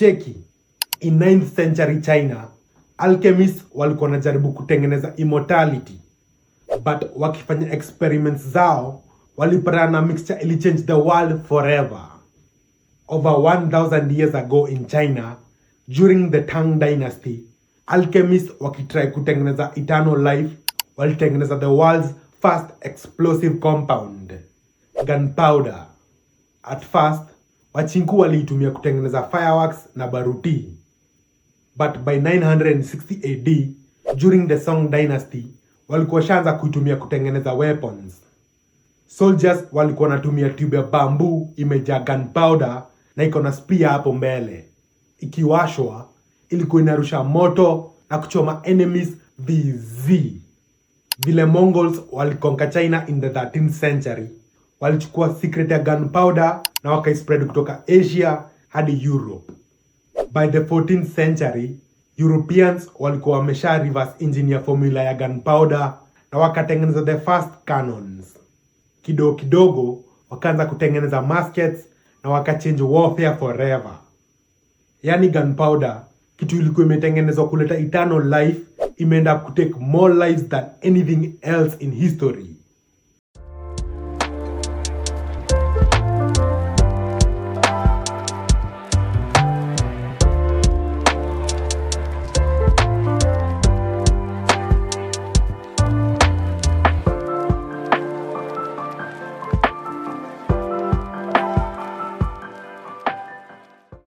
Cheki, in 9th century China, alchemists walikuwa wanajaribu kutengeneza immortality. But wakifanya experiments zao, walipata na mixture ili change the world forever. Over 1000 years ago in China, during the Tang Dynasty, alchemists wakitry kutengeneza eternal life, walitengeneza the world's first explosive compound, gunpowder. At first, Wachinku waliitumia kutengeneza fireworks na baruti. But by 960 AD, during the Song Dynasty, walikuwa shaanza kuitumia kutengeneza weapons. Soldiers walikuwa wanatumia tube ya bamboo imejaa gunpowder na iko na spear hapo mbele. Ikiwashwa, ilikuwa inarusha moto na kuchoma enemies VZ. Vile Mongols walikonka China in the 13th century, walichukua secret ya gunpowder na wakaispread kutoka Asia hadi Europe. By the 14th century, Europeans walikuwa wamesha reverse engineer formula ya gunpowder na wakatengeneza the first cannons. Kidogo kidogo wakaanza kutengeneza muskets na wakachange warfare forever. Yani gunpowder, kitu ilikuwa imetengenezwa kuleta eternal life, imeenda kutake more lives than anything else in history.